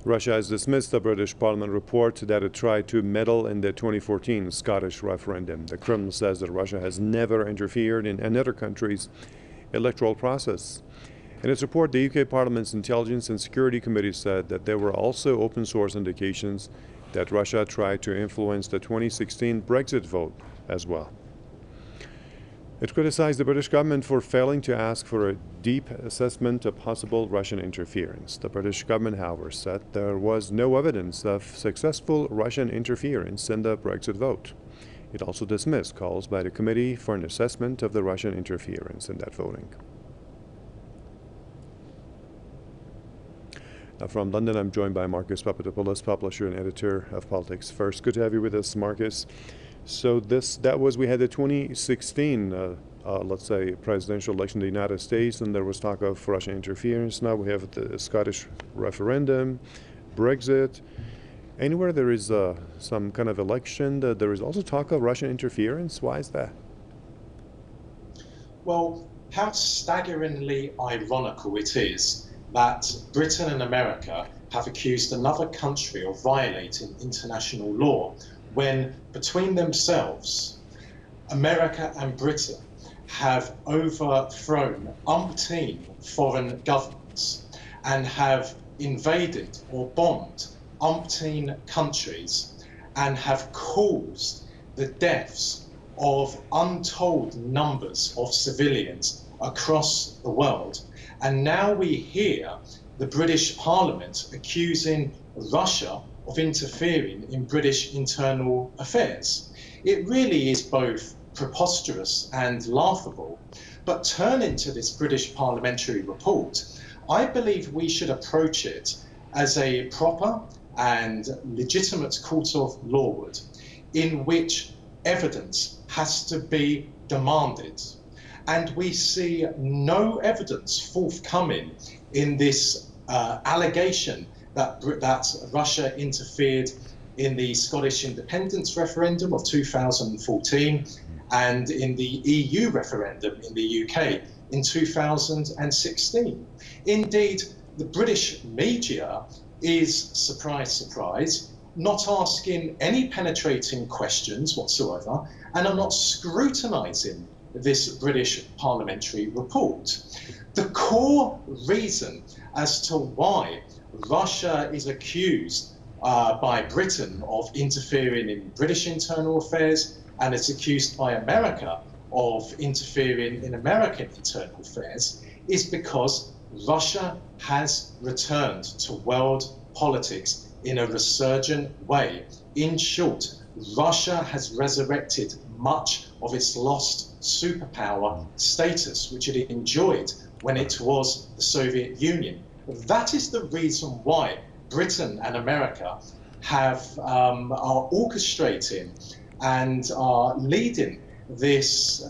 Russia has dismissed the British Parliament report that it tried to meddle in the 2014 Scottish referendum. The Kremlin says that Russia has never interfered in another country's electoral process. In its report, the UK Parliament's Intelligence and Security Committee said that there were also open source indications that Russia tried to influence the 2016 Brexit vote as well. It criticized the British government for failing to ask for a deep assessment of possible Russian interference. The British government, however, said there was no evidence of successful Russian interference in the Brexit vote. It also dismissed calls by the committee for an assessment of the Russian interference in that voting. Now from London, I'm joined by Marcus Papadopoulos, publisher and editor of Politics First. Good to have you with us, Marcus. So we had the 2016, let's say, presidential election in the United States, and there was talk of Russian interference. Now we have the Scottish referendum, Brexit. Anywhere there is some kind of election, there is also talk of Russian interference. Why is that? Well, how staggeringly ironical it is that Britain and America have accused another country of violating international law, when between themselves, America and Britain have overthrown umpteen foreign governments and have invaded or bombed umpteen countries and have caused the deaths of untold numbers of civilians across the world. And now we hear the British Parliament accusing Russia of interfering in British internal affairs. It really is both preposterous and laughable. But turning to this British parliamentary report, I believe we should approach it as a proper and legitimate court of law would, in which evidence has to be demanded. And we see no evidence forthcoming in this allegation that Russia interfered in the Scottish independence referendum of 2014 and in the EU referendum in the UK in 2016. Indeed, the British media is, surprise, surprise, not asking any penetrating questions whatsoever and are not scrutinising this British parliamentary report. The core reason as to why Russia is accused by Britain of interfering in British internal affairs and is accused by America of interfering in American internal affairs is because Russia has returned to world politics in a resurgent way. In short, Russia has resurrected much of its lost superpower status, which it enjoyed when it was the Soviet Union. That is the reason why Britain and America are orchestrating and are leading this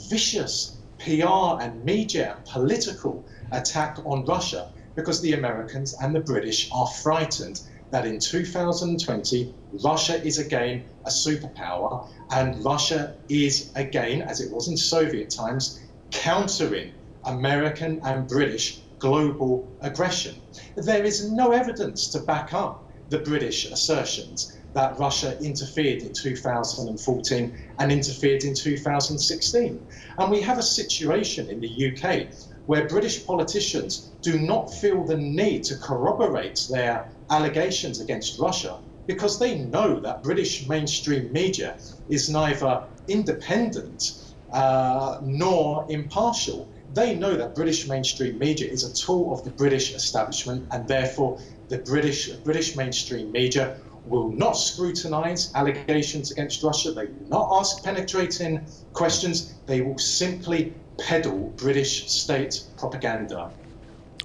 vicious PR and media and political attack on Russia, because the Americans and the British are frightened that in 2020 Russia is again a superpower and Russia is again, as it was in Soviet times, countering American and British global aggression. There is no evidence to back up the British assertions that Russia interfered in 2014 and interfered in 2016. And we have a situation in the UK where British politicians do not feel the need to corroborate their allegations against Russia because they know that British mainstream media is neither independent nor impartial. They know that British mainstream media is a tool of the British establishment, and therefore the British mainstream media will not scrutinise allegations against Russia. They will not ask penetrating questions. They will simply peddle British state propaganda.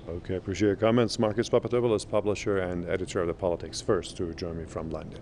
Okay, appreciate your comments. Marcus Papadopoulos, publisher and editor of the Politics First, to join me from London.